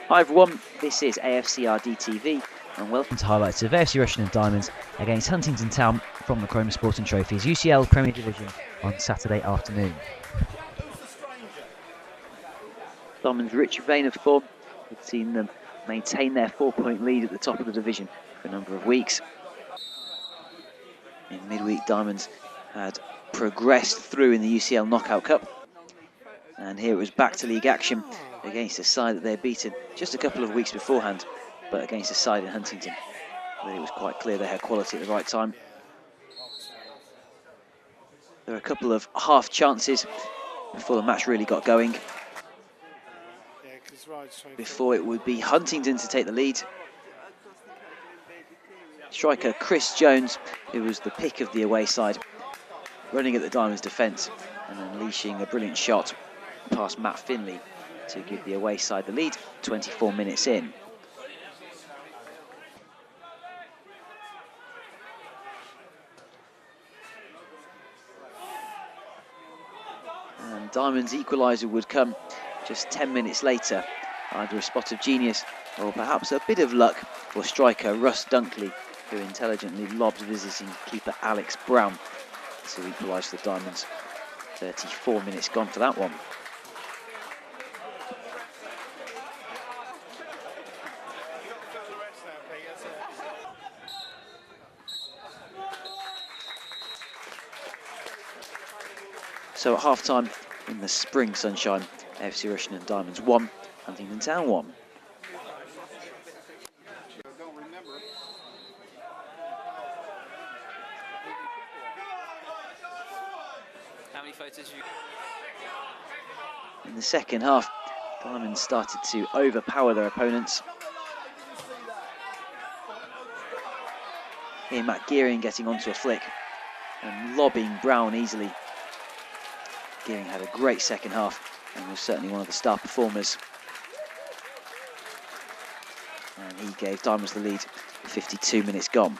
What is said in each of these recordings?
Hi everyone, this is AFCRDTV and welcome to highlights of AFC Rushden Diamonds against Huntingdon Town from the Chroma Sporting Trophies UCL Premier Division on Saturday afternoon. Dolman's rich vein of form had seen them maintain their 4-point lead at the top of the division for a number of weeks. In midweek, Diamonds had progressed through in the UCL Knockout Cup, and here it was back to league action against a side that they had beaten just a couple of weeks beforehand, but against a side in Huntingdon that it was quite clear they had quality at the right time. There were a couple of half chances before the match really got going, before it would be Huntingdon to take the lead. Striker Chris Jones, who was the pick of the away side, running at the Diamonds' defence and unleashing a brilliant shot past Matt Finley to give the away side the lead 24 minutes in. And Diamonds' equaliser would come just 10 minutes later, either a spot of genius or perhaps a bit of luck for striker Russ Dunkley, who intelligently lobs visiting keeper Alex Brown to equalise for the Diamonds. 34 minutes gone for that one. So at half-time, in the spring sunshine, AFC Rushden Diamonds 1, Huntingdon Town 1. How many photos you... In the second half, Diamonds started to overpower their opponents. Here Matt Gearing getting onto a flick and lobbing Brown easily. Gearing had a great second half and was certainly one of the star performers. And he gave Diamonds the lead with 52 minutes gone.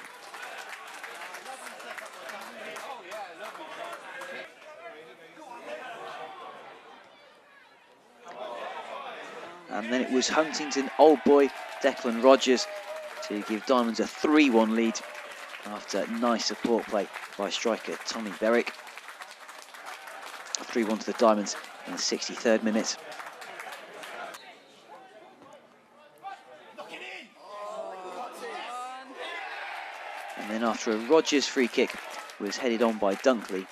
And then it was Huntingdon old boy Declan Rogers to give Diamonds a 3-1 lead after nice support play by striker Tommy Berwick. 3-1 to the Diamonds in the 63rd minute. And then after a Rogers free kick was headed on by Dunkley,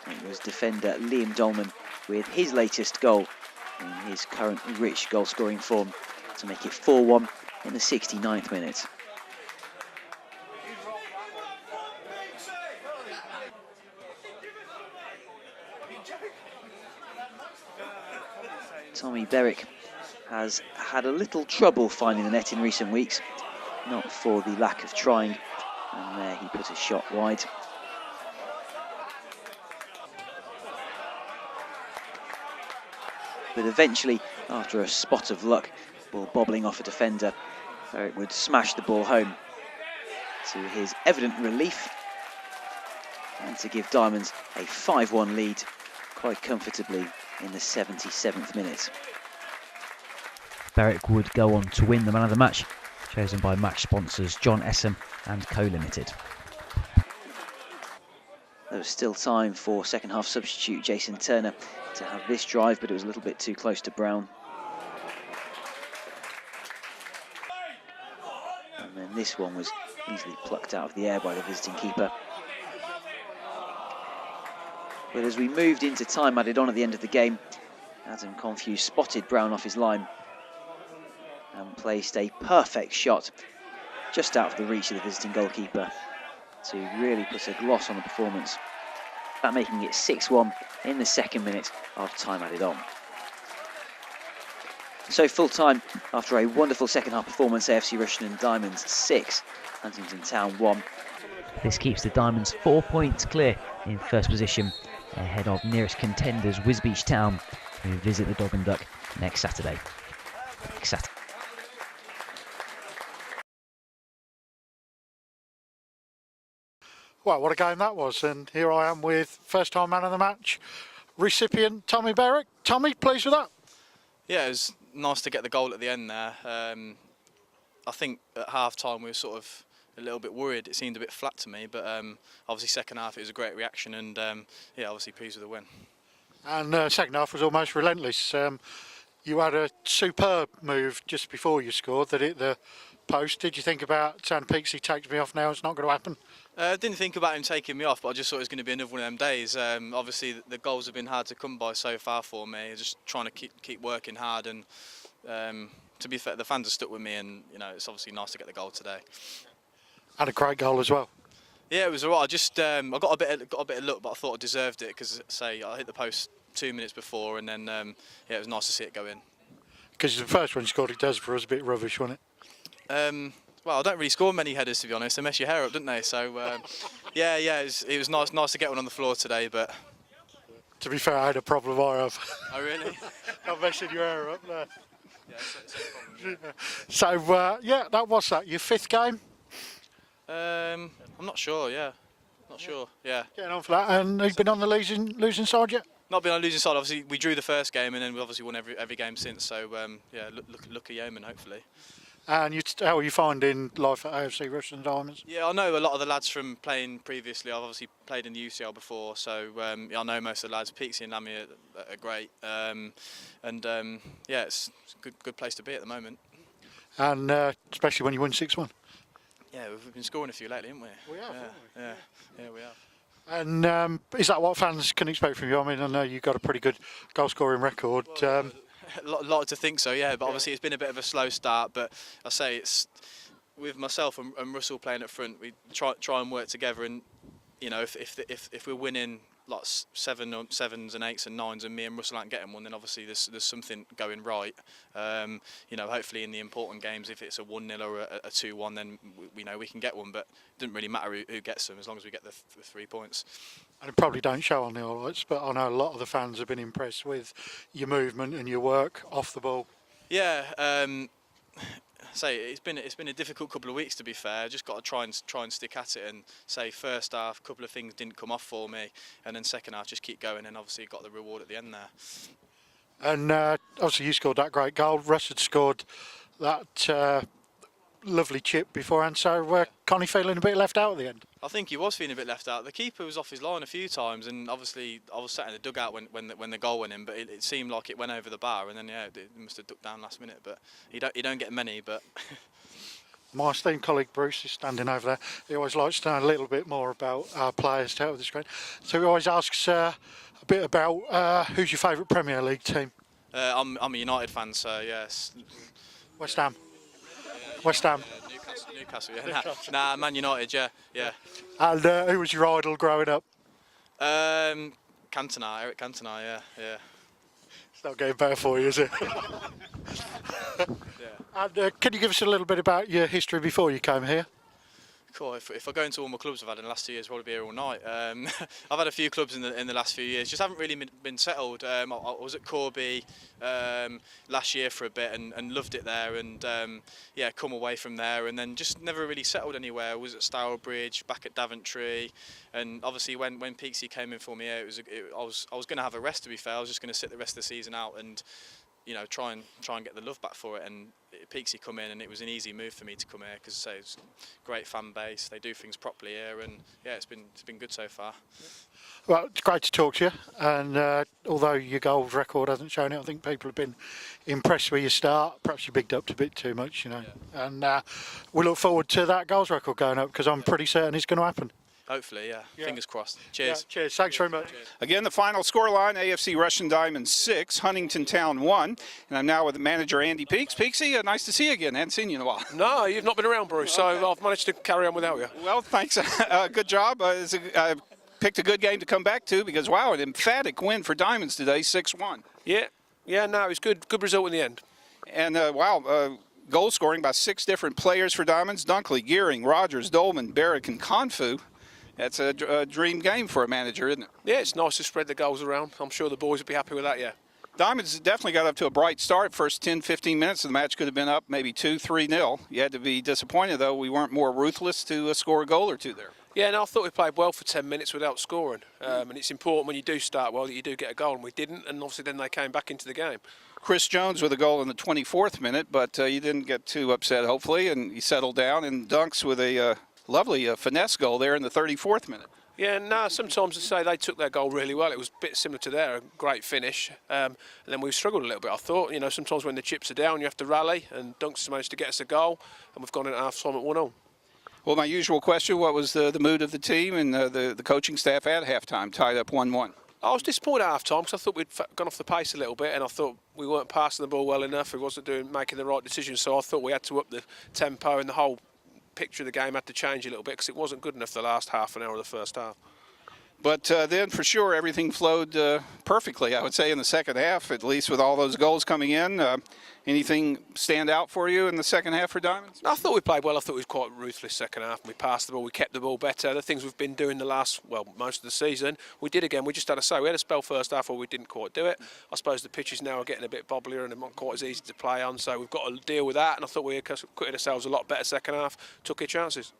it was defender Liam Dolman with his latest goal in his current rich goal-scoring form to make it 4-1 in the 69th minute. Tommy Berwick has had a little trouble finding the net in recent weeks, not for the lack of trying, and there he put a shot wide. But eventually, after a spot of luck, ball bobbling off a defender, Berwick would smash the ball home to his evident relief and to give Diamonds a 5-1 lead quite comfortably in the 77th minute. Berwick would go on to win the man of the match, chosen by match sponsors John Essam and Co Limited. There was still time for second half substitute Jason Turner to have this drive, but it was a little bit too close to Brown. And then this one was easily plucked out of the air by the visiting keeper. But as we moved into time added on at the end of the game, Adam Confue spotted Brown off his line and placed a perfect shot just out of the reach of the visiting goalkeeper to really put a gloss on the performance, that making it 6-1 in the second minute of time added on. So full time after a wonderful second half performance, AFC Rushden Diamonds 6, Huntingdon Town 1. This keeps the Diamonds 4 points clear in first position, ahead of nearest contenders Wisbech Town, who visit the Dog and Duck next Saturday. Well, what a game that was, and here I am with first-time man of the match recipient Tommy Berwick. Tommy, pleased with that? Yeah, it was nice to get the goal at the end there. I think at half-time we were sort of a little bit worried. It seemed a bit flat to me, but obviously second half it was a great reaction, and yeah, obviously pleased with the win. And second half was almost relentless. You had a superb move just before you scored that hit the post. Did you think about saying, Peaksy takes me off now, it's not going to happen? I didn't think about him taking me off, but I just thought it was going to be another one of them days. Obviously the goals have been hard to come by so far for me. Just trying to keep working hard, and to be fair, the fans have stuck with me, and you know, it's obviously nice to get the goal today. And a great goal as well. Yeah, it was alright. I just I got a bit of luck, but I thought I deserved it because, say, I hit the post 2 minutes before, and then yeah, it was nice to see it go in. Because the first one you scored, it does for us a bit rubbish, wasn't it? Well, I don't really score many headers, to be honest. They mess your hair up, don't they? So yeah, it was nice to get one on the floor today, but. To be fair, I had a problem I have. Oh really? I'm messing your hair up there. Yeah, it's a problem. Yeah. So yeah, that was that. Your 5th game? I'm not sure. Yeah, not sure. Yeah. Getting on for that. And you've been on the losing side yet? Not been on the losing side. Obviously, we drew the first game, and then we obviously won every game since. So yeah, lucky yeoman, hopefully. And how are you finding life at AFC Rushden Diamonds? Yeah, I know a lot of the lads from playing previously. I've obviously played in the UCL before, so yeah, I know most of the lads. Peaksy and Lammy are great, and yeah, it's a good place to be at the moment. And especially when you win 6-1. Yeah, we've been scoring a few lately, haven't we? We have. Yeah, we have. And is that what fans can expect from you? I mean, I know you've got a pretty good goal-scoring record. Well, a lot to think so, yeah. But obviously it's been a bit of a slow start. But I say it's with myself and Russell playing up front. We try and work together. And you know, if we're winning like 7s and 8s and 9s, and me and Russell aren't getting one, then obviously there's something going right. You know, hopefully in the important games, if it's a 1-0 or a 2-1, then we know we can get one. But it doesn't really matter who gets them as long as we get the 3 points. And it probably don't show on the highlights, but I know a lot of the fans have been impressed with your movement and your work off the ball. Yeah, say it's been a difficult couple of weeks, to be fair. I just got to try and stick at it, and say first half a couple of things didn't come off for me, and then second half just keep going, and obviously got the reward at the end there. And obviously you scored that great goal. Russ had scored that lovely chip beforehand, so Connie feeling a bit left out at the end? I think he was feeling a bit left out. The keeper was off his line a few times, and obviously I was sat in the dugout when the goal went in, but it seemed like it went over the bar, and then yeah, it must have ducked down last minute. But you don't get many. But my esteemed colleague Bruce is standing over there. He always likes to know a little bit more about our players to help the screen. So he always asks a bit about who's your favourite Premier League team? I'm a United fan, so yes. West Ham. West Ham. Newcastle, yeah. Nah, Man United, yeah. And who was your idol growing up? Eric Cantona, yeah. It's not getting better for you, is it? Yeah. And can you give us a little bit about your history before you came here? Cool. If I go into all my clubs I've had in the last 2 years, I'll probably be here all night. I've had a few clubs in the last few years, just haven't really been settled. I was at Corby last year for a bit and loved it there, and yeah, come away from there, and then just never really settled anywhere. I was at Stourbridge, back at Daventry, and obviously when Peaksy came in for me, I was going to have a rest. To be fair, I was just going to sit the rest of the season out and, you know, try and get the love back for it. And Peaksy come in, and it was an easy move for me to come here because, say, it's a great fan base. They do things properly here, and yeah, it's been good so far. Well, it's great to talk to you. And although your goals record hasn't shown it, I think people have been impressed with your start. Perhaps you bigged up a bit too much, you know. Yeah. And we look forward to that goals record going up because I'm pretty certain it's going to happen. Hopefully, yeah. Fingers crossed. Cheers. Yeah, cheers. Thanks very much. Cheers. Again, the final scoreline, AFC Rushden Diamonds 6, Huntingdon Town 1. And I'm now with the manager, Andy Peaks. Peaksy, nice to see you again. Hadn't seen you in a while. No, you've not been around, Bruce, so I've managed to carry on without you. Well, thanks. Good job. Picked a good game to come back to because, wow, an emphatic win for Diamonds today, 6-1. Yeah, no, it was good. Good result in the end. And, wow, goal scoring by 6 different players for Diamonds. Dunkley, Gearing, Rogers, Dolman, Berwick and Confue. That's a dream game for a manager, isn't it? Yeah, it's nice to spread the goals around. I'm sure the boys will be happy with that, yeah. Diamonds definitely got up to a bright start. First 10, 15 minutes of the match could have been up maybe 2-3-0. You had to be disappointed, though. We weren't more ruthless to score a goal or two there. Yeah, no, I thought we played well for 10 minutes without scoring. And it's important when you do start well that you do get a goal, and we didn't, and obviously then they came back into the game. Chris Jones with a goal in the 24th minute, but you didn't get too upset, hopefully, and you settled down. And Dunks with a lovely finesse goal there in the 34th minute. Yeah, no, sometimes I say they took their goal really well. It was a bit similar to their great finish. And then we struggled a little bit, I thought. You know, sometimes when the chips are down, you have to rally, and Dunks managed to get us a goal, and we've gone in at half-time at 1-0. Well, my usual question, what was the mood of the team and the coaching staff at halftime, tied up 1-1? I was disappointed at half-time because I thought we'd gone off the pace a little bit, and I thought we weren't passing the ball well enough. We wasn't making the right decisions, so I thought we had to up the tempo, and the whole picture of the game had to change a little bit because it wasn't good enough the last half an hour of the first half. But then, for sure, everything flowed perfectly, I would say, in the second half, at least with all those goals coming in. Anything stand out for you in the second half for Diamonds? I thought we played well. I thought we was quite ruthless second half. We passed the ball, we kept the ball better. The things we've been doing the last, well, most of the season, we did again. We just had to say, we had a spell first half where we didn't quite do it. I suppose the pitches now are getting a bit bobblier and they're not quite as easy to play on, so we've got to deal with that. And I thought we acquitted ourselves a lot better second half, took our chances.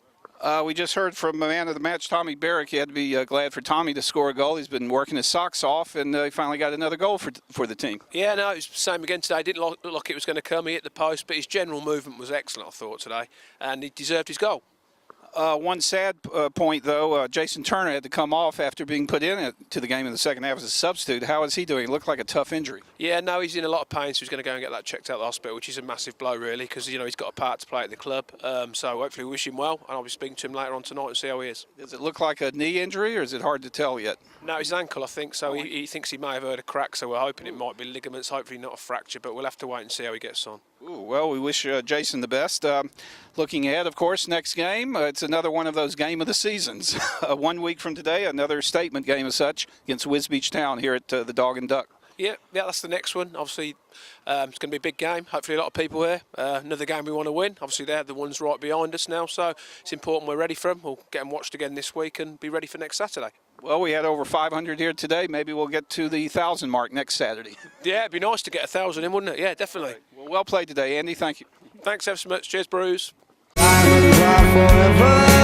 We just heard from a man of the match, Tommy Berwick. You had to be glad for Tommy to score a goal. He's been working his socks off, and he finally got another goal for the team. Yeah, no, it was the same again today. Didn't look like it was going to come. He hit the post, but his general movement was excellent, I thought, today, and he deserved his goal. One sad point, though, Jason Turner had to come off after being put in to the game in the second half as a substitute. How is he doing? It looked like a tough injury. Yeah, no, he's in a lot of pain, so he's going to go and get that checked out at the hospital, which is a massive blow, really, because, you know, he's got a part to play at the club. So hopefully we wish him well, and I'll be speaking to him later on tonight and see how he is. Does it look like a knee injury, or is it hard to tell yet? No, his ankle, I think, so he thinks he may have heard a crack, so we're hoping it might be ligaments, hopefully not a fracture, but we'll have to wait and see how he gets on. Ooh, well, we wish Jason the best. Looking ahead, of course, next game, it's another one of those game of the seasons. 1 week from today, another statement game as such against Wisbech Town here at the Dog and Duck. Yeah, that's the next one. Obviously, it's going to be a big game. Hopefully a lot of people here. Another game we want to win. Obviously, they're the ones right behind us now, so it's important we're ready for them. We'll get them watched again this week and be ready for next Saturday. Well, we had over 500 here today. Maybe we'll get to the 1,000 mark next Saturday. Yeah, it'd be nice to get 1,000 in, wouldn't it? Yeah, definitely. Well played today, Andy. Thank you. Thanks ever so much. Cheers, Bruce. Forever.